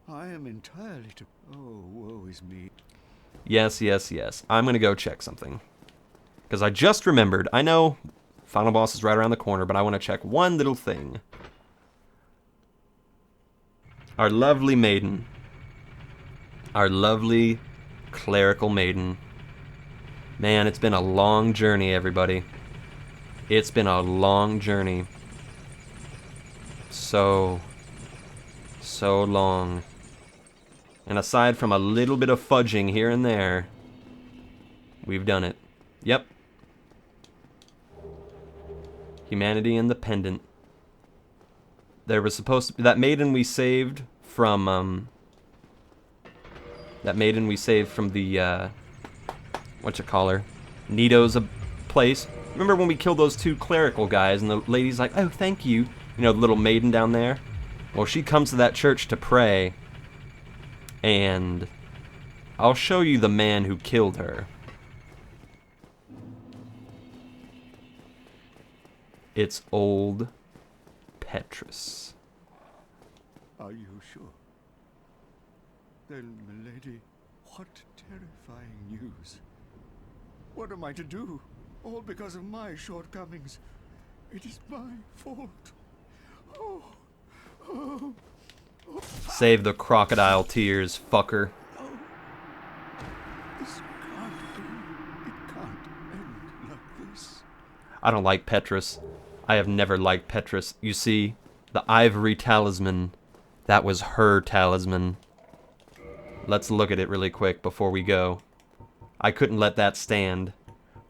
I am entirely to... Oh, woe is me. Yes, yes, yes. I'm going to go check something. Because I just remembered. I know final boss is right around the corner, but I want to check one little thing. Our lovely maiden. Our lovely clerical maiden. Man, it's been a long journey, everybody. It's been a long journey. So long. And aside from a little bit of fudging here and there, we've done it. Yep. Humanity and the pendant. There was supposed to be that maiden we saved from the whatchamacallit, Nito's place. Remember when we killed those two clerical guys and the lady's like, "Oh, thank you." You know, the little maiden down there? Well, she comes to that church to pray, and I'll show you the man who killed her. It's old Petrus. Are you sure? Then, milady, what terrifying news. What am I to do? All because of my shortcomings. It is my fault. Oh, oh, oh. Save the crocodile tears, fucker. Oh. This can't be. It can't end like this. I don't like Petrus. I have never liked Petrus. You see, the ivory talisman, that was her talisman. Let's look at it really quick before we go. I couldn't let that stand.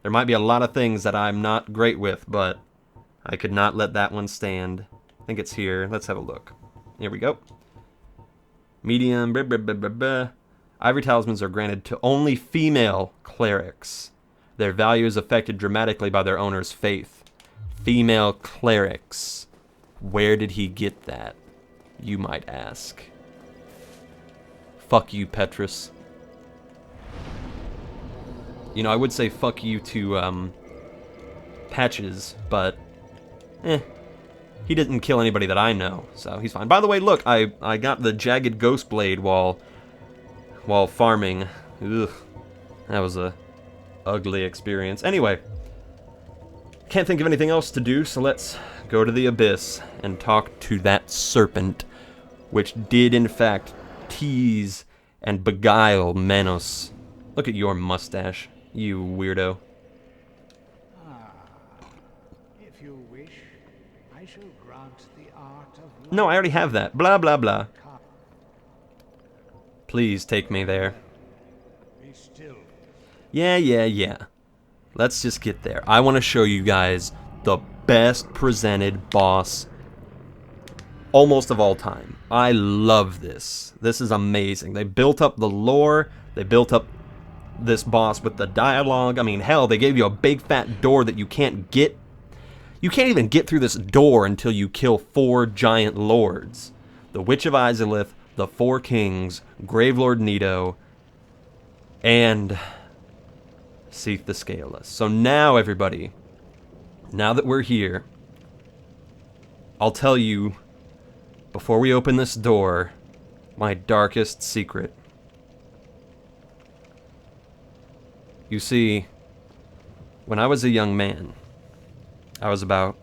There might be a lot of things that I'm not great with, but I could not let that one stand. I think it's here. Let's have a look. Here we go. Medium. Blah, blah, blah, blah, blah. Ivory talismans are granted to only female clerics. Their value is affected dramatically by their owner's faith. Female clerics. Where did he get that? You might ask. Fuck you, Petrus. You know, I would say fuck you to, Patches, but, he didn't kill anybody that I know, so he's fine. By the way, look, I got the jagged ghost blade while farming. Ugh, that was a ugly experience. Anyway, can't think of anything else to do, so let's go to the abyss and talk to that serpent, which did in fact tease and beguile Manos. Look at your mustache, you weirdo. If you wish, I shall grant the art of No, I already have that. Blah, blah, blah. Please take me there. Be still. Yeah. Let's just get there. I want to show you guys the best presented boss almost of all time. I love this. This is amazing. They built up the lore. They built up this boss with the dialogue. I mean, hell, they gave you a big fat door that you can't get. You can't even get through this door until you kill 4 giant lords. The Witch of Izalith, the 4 kings, Gravelord Nito, and Seath the Scaleless. So now, everybody, now that we're here, I'll tell you, before we open this door, my darkest secret. You see, when I was a young man, I was about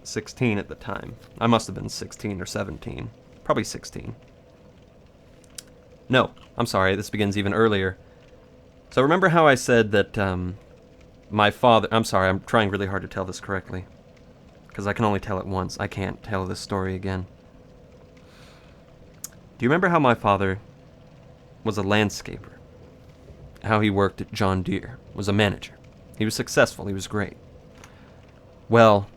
16 at the time. I must have been 16 or 17. Probably 16. No, I'm sorry, this begins even earlier. So remember how I said that my father... I'm sorry, I'm trying really hard to tell this correctly. Because I can only tell it once. I can't tell this story again. Do you remember how my father was a landscaper? How he worked at John Deere, was a manager. He was successful, he was great. Well,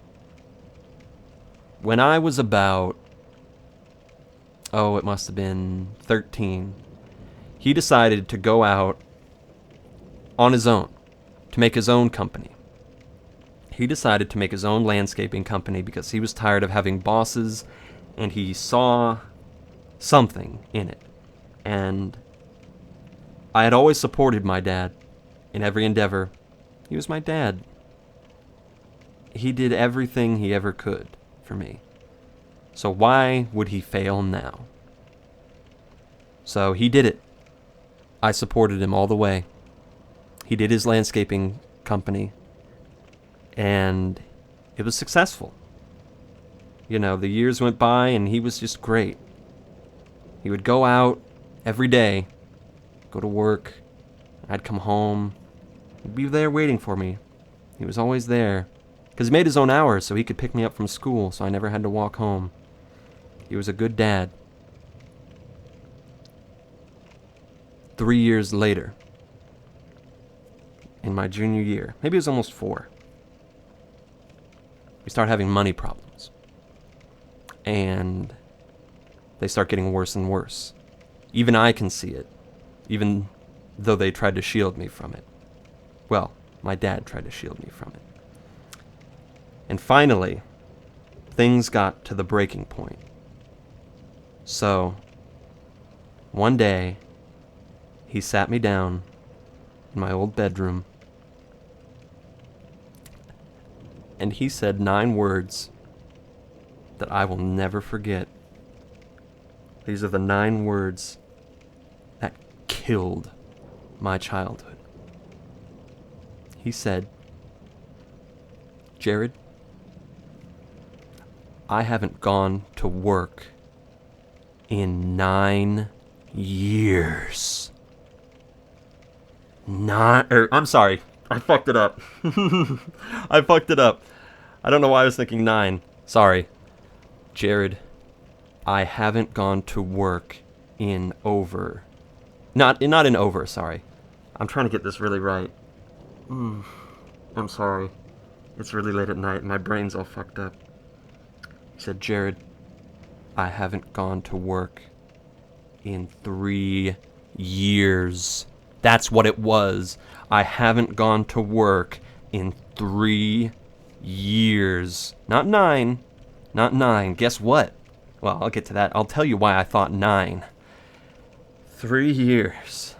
when I was about, it must have been 13, he decided to go out on his own, to make his own company. He decided to make his own landscaping company because he was tired of having bosses, and he saw something in it. And I had always supported my dad in every endeavor. He was my dad. He did everything he ever could for me. So why would he fail now? So he did it. I supported him all the way. He did his landscaping company, and it was successful. You know, the years went by, and he was just great. He would go out every day, go to work. I'd come home. He'd be there waiting for me. He was always there. Because he made his own hours so he could pick me up from school, so I never had to walk home. He was a good dad. 3 years later, in my junior year, maybe it was almost 4, we start having money problems. And they start getting worse and worse. Even I can see it, even though they tried to shield me from it. Well, my dad tried to shield me from it. And finally, things got to the breaking point. So, one day, he sat me down in my old bedroom, and he said 9 words that I will never forget. These are the 9 words that killed my childhood. He said, "Jared, I haven't gone to work in 9 years." I'm sorry. I fucked it up. I fucked it up. I don't know why I was thinking 9. Sorry. Jared, I haven't gone to work in over... Not in over, sorry. I'm trying to get this really right. I'm sorry. It's really late at night and my brain's all fucked up. He said, "Jared, I haven't gone to work in 3 years. That's what it was. I haven't gone to work in 3 years. Not 9. Not 9. Guess what? Well, I'll get to that. I'll tell you why I thought 9. 3 years.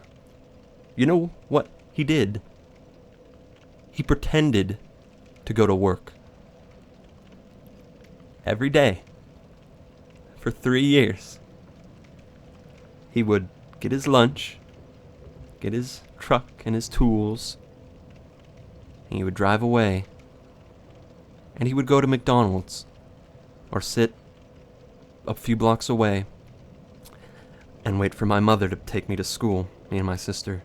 You know what he did? He pretended to go to work. Every day. For 3 years. He would get his lunch, get his truck and his tools, and he would drive away. And he would go to McDonald's or sit a few blocks away and wait for my mother to take me to school, me and my sister,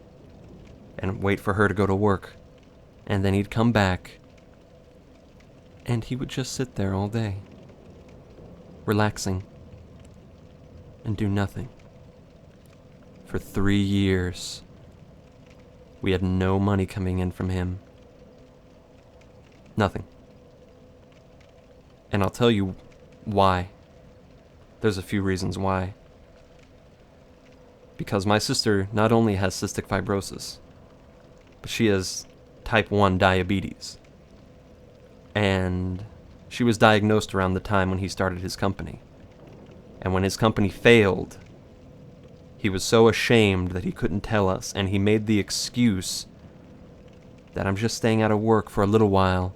and wait for her to go to work. And then he'd come back, and he would just sit there all day, relaxing, and do nothing. For 3 years, we had no money coming in from him. Nothing. And I'll tell you why. There's a few reasons why. Because my sister not only has cystic fibrosis, but she has type 1 diabetes. And she was diagnosed around the time when he started his company. And when his company failed, he was so ashamed that he couldn't tell us, and he made the excuse that I'm just staying out of work for a little while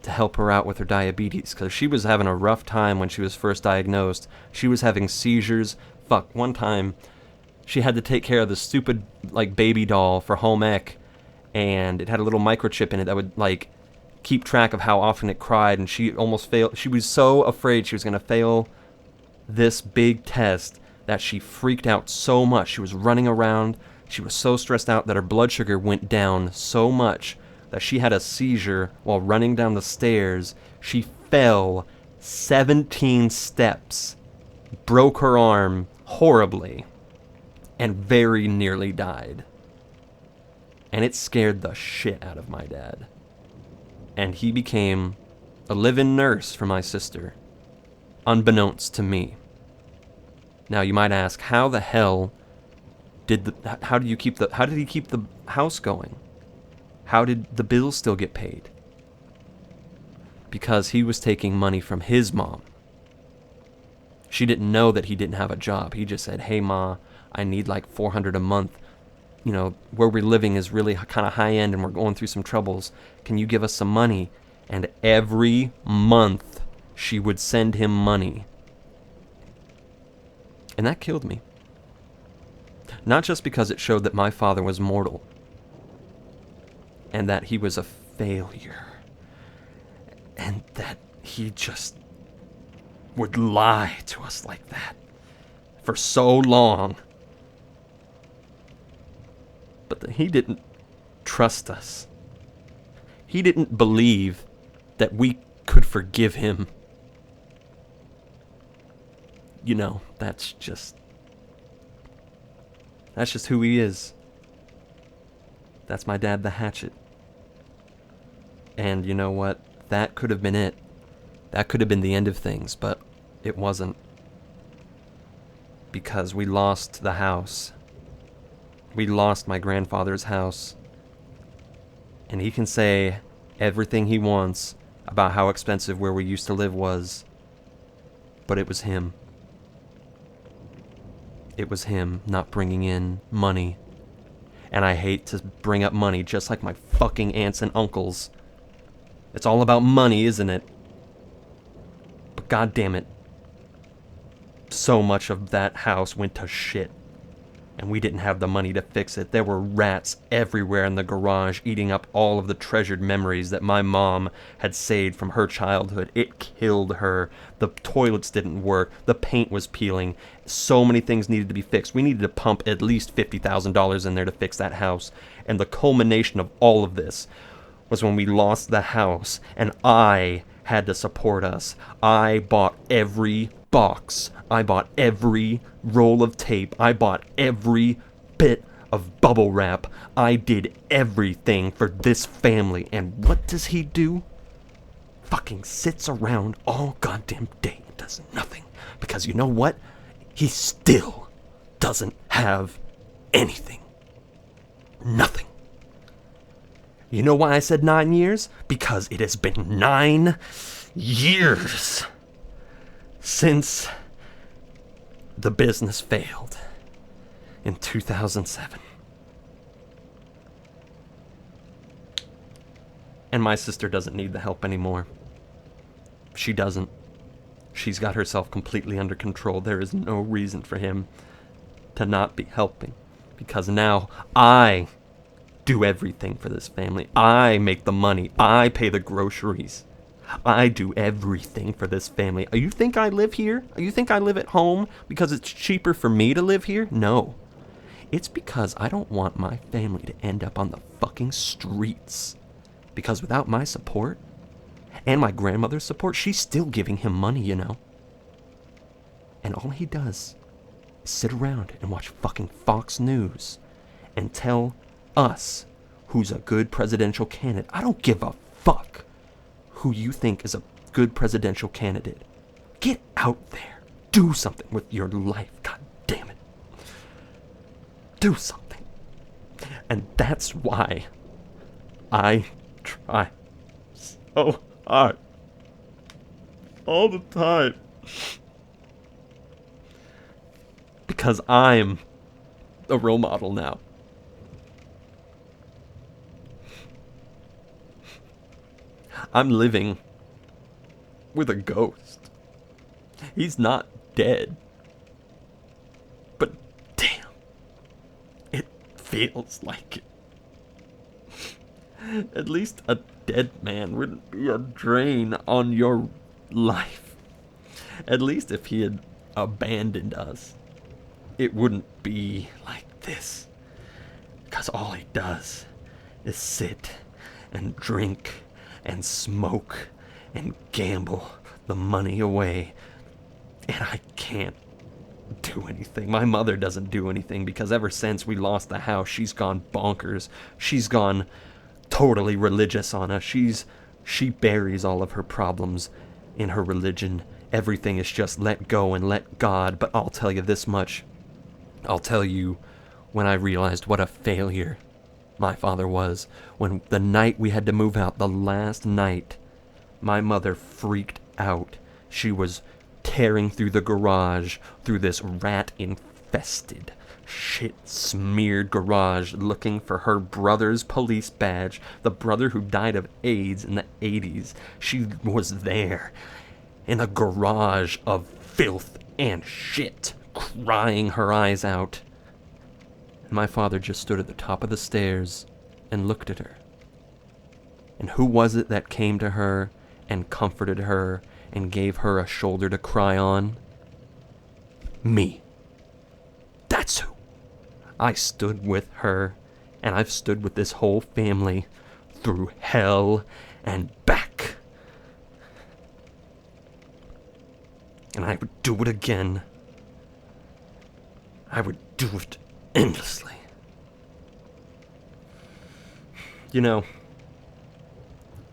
to help her out with her diabetes, because she was having a rough time when she was first diagnosed. She was having seizures. One time she had to take care of this stupid baby doll for home ec, and it had a little microchip in it that would keep track of how often it cried, and she almost failed. She was so afraid she was going to fail this big test that she freaked out so much. She was running around. She was so stressed out that her blood sugar went down so much that she had a seizure while running down the stairs. She fell 17 steps, broke her arm horribly, and very nearly died. And it scared the shit out of my dad. And he became a live-in nurse for my sister, unbeknownst to me. Now you might ask, how the hell how did he keep the house going? How did the bills still get paid? Because he was taking money from his mom. She didn't know that he didn't have a job. He just said, "Hey Ma, I need $400 a month. You know, where we're living is really kind of high end and we're going through some troubles. Can you give us some money?" And every month she would send him money. And that killed me. Not just because it showed that my father was mortal and that he was a failure and that he just would lie to us like that for so long, but that he didn't trust us. He didn't believe that we could forgive him. You know, that's just who he is. That's my dad, the Hatchet. And you know what? That could have been it. That could have been the end of things, but it wasn't. Because we lost the house. We lost my grandfather's house. And he can say everything he wants about how expensive where we used to live was, but it was him. It was him not bringing in money. And I hate to bring up money, just like my fucking aunts and uncles. It's all about money, isn't it? But god damn it, so much of that house went to shit. And we didn't have the money to fix it. There were rats everywhere in the garage eating up all of the treasured memories that my mom had saved from her childhood. It killed her. The toilets didn't work. The paint was peeling. So many things needed to be fixed. We needed to pump at least $50,000 in there to fix that house. And the culmination of all of this was when we lost the house and I had to support us. I bought every box. I bought every roll of tape. I bought every bit of bubble wrap. I did everything for this family. And what does he do? Fucking sits around all goddamn day and does nothing. Because you know what? He still doesn't have anything. Nothing. You know why I said 9 years? Because it has been 9 years since the business failed in 2007. And my sister doesn't need the help anymore. She doesn't. She's got herself completely under control. There is no reason for him to not be helping. Because now I do everything for this family. I make the money. I pay the groceries. I do everything for this family. You think I live here? You think I live at home because it's cheaper for me to live here? No. It's because I don't want my family to end up on the fucking streets. Because without my support, and my grandmother's support, she's still giving him money, you know. And all he does is sit around and watch fucking Fox News and tell us who's a good presidential candidate. I don't give a fuck who you think is a good presidential candidate. Get out there. Do something with your life. God damn it. Do something. And that's why I try so hard. All the time. Because I'm a role model now. I'm living with a ghost. He's not dead. But damn, it feels like it. At least a dead man wouldn't be a drain on your life. At least if he had abandoned us, it wouldn't be like this. Because all he does is sit and drink and smoke and gamble the money away. And I can't do anything. My mother doesn't do anything because ever since we lost the house, she's gone bonkers. She's gone totally religious on us. She buries all of her problems in her religion. Everything is just let go and let God. But I'll tell you this much. I'll tell you when I realized what a failure my father was. When the night we had to move out, the last night, my mother freaked out. She was tearing through the garage, through this rat-infested, shit-smeared garage, looking for her brother's police badge, the brother who died of AIDS in the 80s. She was there, in a garage of filth and shit, crying her eyes out. My father just stood at the top of the stairs and looked at her. And who was it that came to her and comforted her and gave her a shoulder to cry on? Me. That's who. I stood with her, and I've stood with this whole family through hell and back. And I would do it again. I would do it endlessly. You know,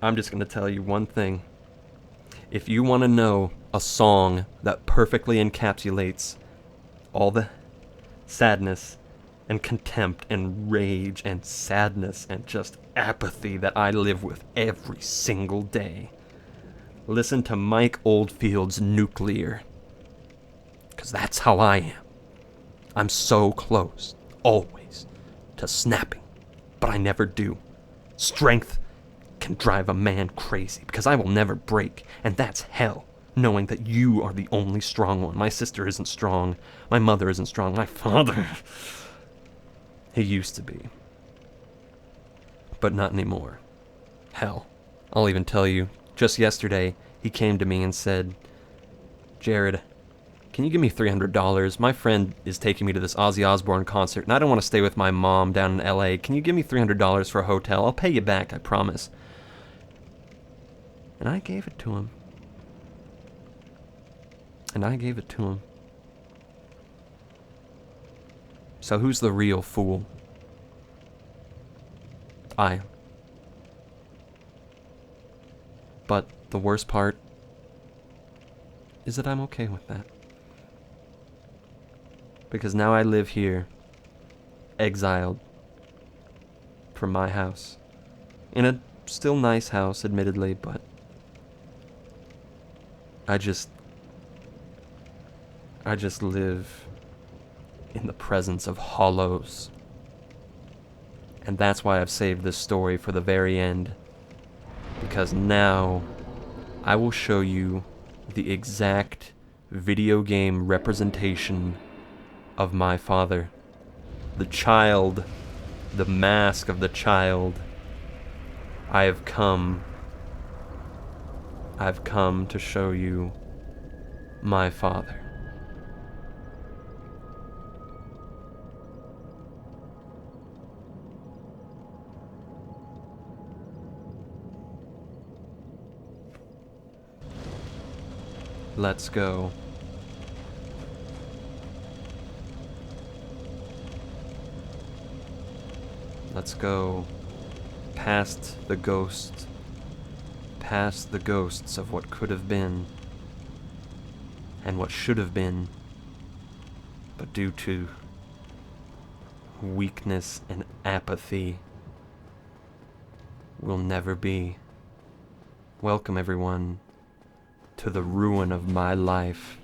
I'm just going to tell you one thing. If you want to know a song that perfectly encapsulates all the sadness and contempt and rage and sadness and just apathy that I live with every single day, listen to Mike Oldfield's Nuclear. 'Cause that's how I am. I'm so close, always, to snapping, but I never do. Strength can drive a man crazy because I will never break, and that's hell, knowing that you are the only strong one. My sister isn't strong. My mother isn't strong. My father, he used to be, but not anymore. Hell, I'll even tell you, just yesterday, he came to me and said, Jared, can you give me $300? My friend is taking me to this Ozzy Osbourne concert, and I don't want to stay with my mom down in LA. Can you give me $300 for a hotel? I'll pay you back, I promise. And I gave it to him. And I gave it to him. So who's the real fool? I am. But the worst part is that I'm okay with that. Because now I live here, exiled from my house. In a still nice house, admittedly, but I just live in the presence of hollows. And that's why I've saved this story for the very end. Because now I will show you the exact video game representation of my father. The child, the mask of the child. I've come to show you my father. Let's go. Let's go past the ghosts of what could have been and what should have been, but due to weakness and apathy will never be. Welcome everyone to the ruin of my life,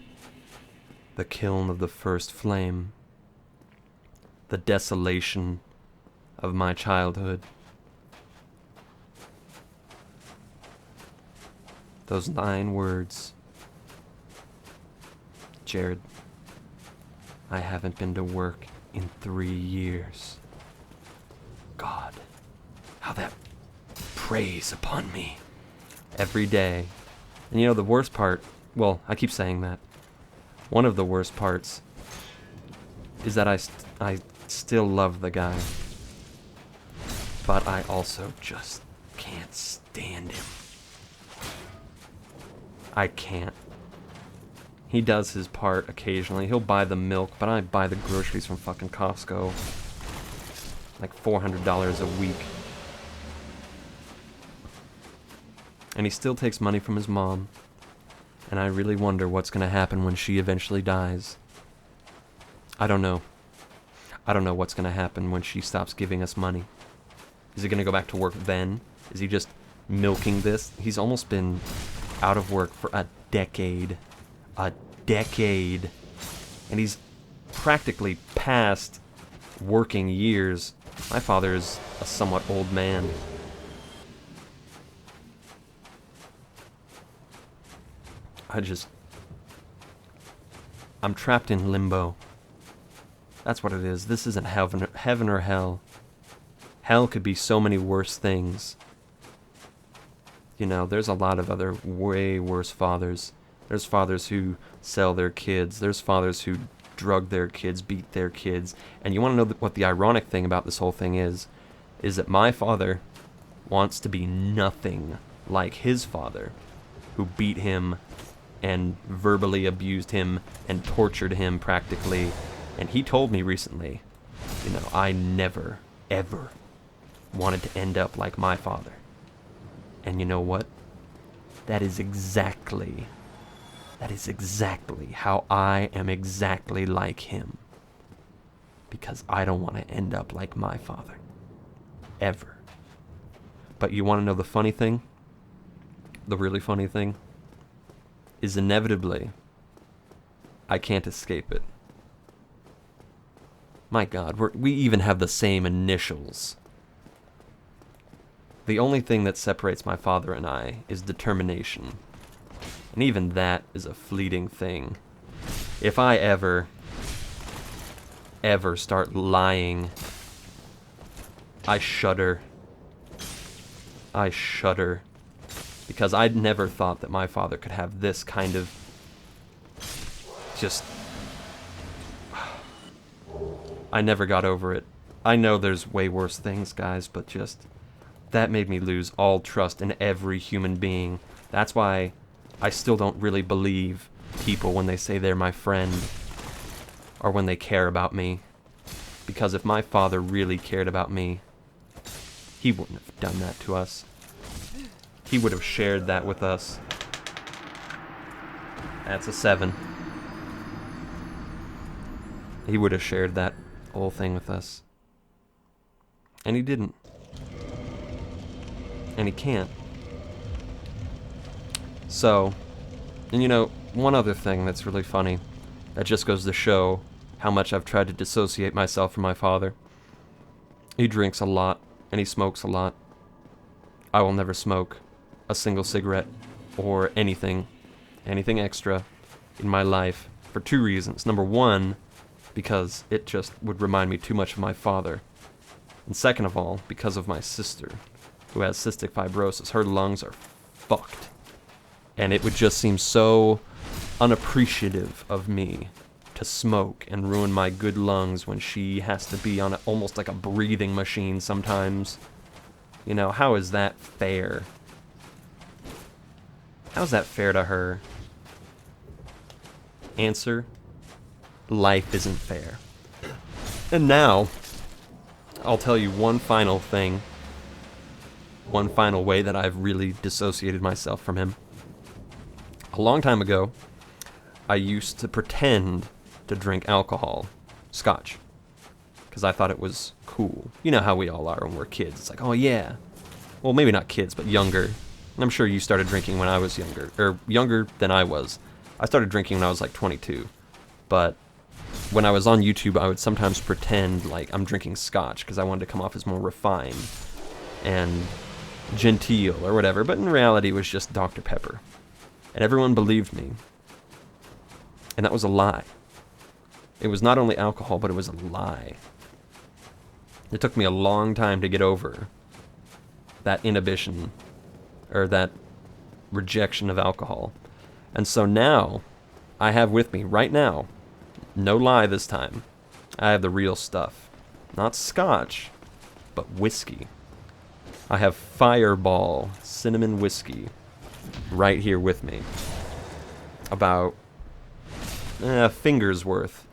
the kiln of the first flame, the desolation of my childhood. Those 9 words. Jared, I haven't been to work in 3 years. God, how that preys upon me every day. And you know the worst part, well, I keep saying that. One of the worst parts is that I still love the guy. But I also just can't stand him. I can't. He does his part occasionally. He'll buy the milk, but I buy the groceries from fucking Costco. Like $400 a week. And he still takes money from his mom. And I really wonder what's gonna happen when she eventually dies. I don't know. I don't know what's gonna happen when she stops giving us money. Is he gonna go back to work then? Is he just milking this? He's almost been out of work for a decade. A decade. And he's practically past working years. My father is a somewhat old man. I'm trapped in limbo. That's what it is. This isn't heaven or hell. Hell could be so many worse things. You know, there's a lot of other way worse fathers. There's fathers who sell their kids. There's fathers who drug their kids, beat their kids. And you want to know what the ironic thing about this whole thing is that my father wants to be nothing like his father, who beat him and verbally abused him and tortured him practically. And he told me recently, you know, I never, ever wanted to end up like my father. And you know what? That is exactly how I am exactly like him. Because I don't want to end up like my father. Ever. But you want to know the funny thing? The really funny thing? Is inevitably, I can't escape it. My God, we even have the same initials. The only thing that separates my father and I is determination. And even that is a fleeting thing. If I ever start lying, I shudder. I shudder. Because I'd never thought that my father could have this kind of just... I never got over it. I know there's way worse things, guys, but just... that made me lose all trust in every human being. That's why I still don't really believe people when they say they're my friend or when they care about me. Because if my father really cared about me, he wouldn't have done that to us. He would have shared that with us. That's a 7. He would have shared that whole thing with us. And he didn't. And he can't. So, and you know, one other thing that's really funny, that just goes to show how much I've tried to dissociate myself from my father. He drinks a lot, and he smokes a lot. I will never smoke a single cigarette or anything extra in my life for 2 reasons. Number 1, because it just would remind me too much of my father. And second of all, because of my sister, who has cystic fibrosis. Her lungs are fucked. And it would just seem so unappreciative of me to smoke and ruin my good lungs when she has to be on almost like a breathing machine sometimes. You know, how is that fair? How's that fair to her? Answer: life isn't fair. And now, I'll tell you one final thing. One final way that I've really dissociated myself from him. A long time ago, I used to pretend to drink alcohol, scotch, because I thought it was cool. You know how we all are when we're kids. It's like, oh yeah. Well, maybe not kids, but younger. I'm sure you started drinking when I was younger, or younger than I was. I started drinking when I was like 22. But when I was on YouTube, I would sometimes pretend like I'm drinking scotch because I wanted to come off as more refined and genteel or whatever, but in reality it was just Dr. Pepper. And everyone believed me. And that was a lie. It was not only alcohol, but it was a lie. It took me a long time to get over that inhibition, or that rejection of alcohol. And so now, I have with me, right now, no lie this time, I have the real stuff. Not scotch, but whiskey. I have Fireball cinnamon whiskey right here with me. About a finger's worth.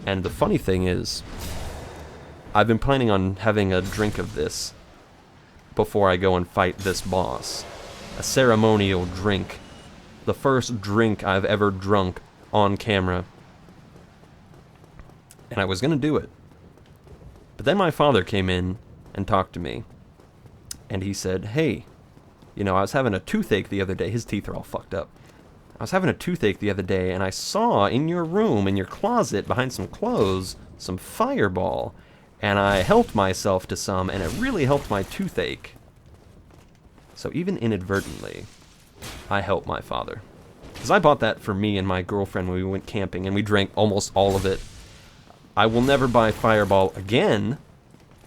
And the funny thing is, I've been planning on having a drink of this before I go and fight this boss. A ceremonial drink. The first drink I've ever drunk on camera. And I was gonna do it. But then my father came in and talked to me. And he said, hey, you know, I was having a toothache the other day. His teeth are all fucked up. I was having a toothache the other day, and I saw in your room, in your closet, behind some clothes, some Fireball. And I helped myself to some, and it really helped my toothache. So even inadvertently, I helped my father. Because I bought that for me and my girlfriend when we went camping, and we drank almost all of it. I will never buy Fireball again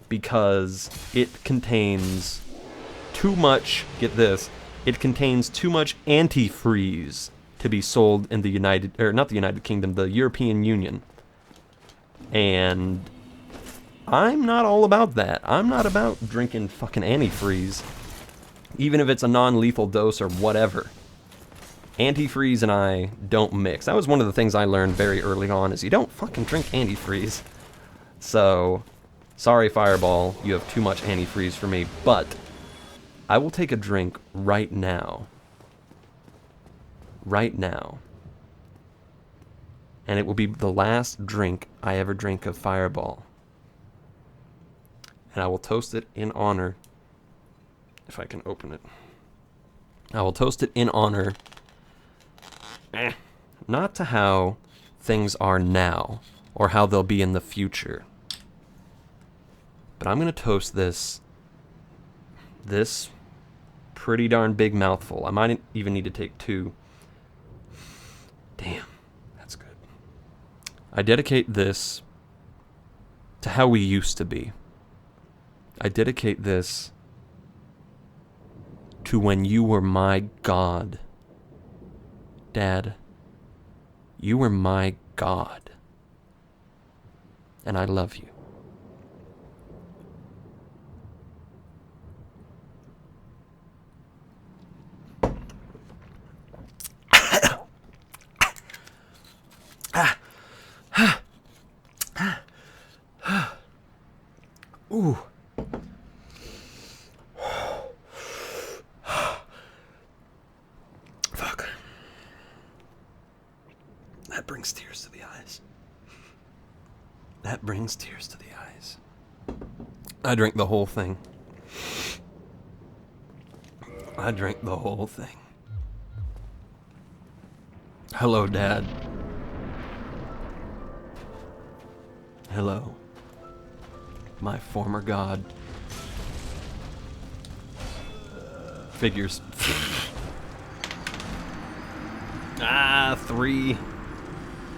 because it contains too much, get this, it contains too much antifreeze to be sold in the United, or not the United Kingdom, the European Union. And I'm not all about that. I'm not about drinking fucking antifreeze, even if it's a non-lethal dose or whatever. Antifreeze and I don't mix. That was one of the things I learned very early on, is you don't fucking drink antifreeze. So, sorry Fireball, you have too much antifreeze for me, but I will take a drink right now. Right now. And it will be the last drink I ever drink of Fireball. And I will toast it in honor, if I can open it. I will toast it in honor, not to how things are now, or how they'll be in the future. But I'm going to toast this pretty darn big mouthful. I might even need to take 2. Damn, that's good. I dedicate this to how we used to be. I dedicate this to when you were my God. Dad, you were my God. And I love you. Ooh. Fuck. That brings tears to the eyes. That brings tears to the eyes. I drank the whole thing. I drank the whole thing. Hello, Dad. Hello, my former God. Figures. 3.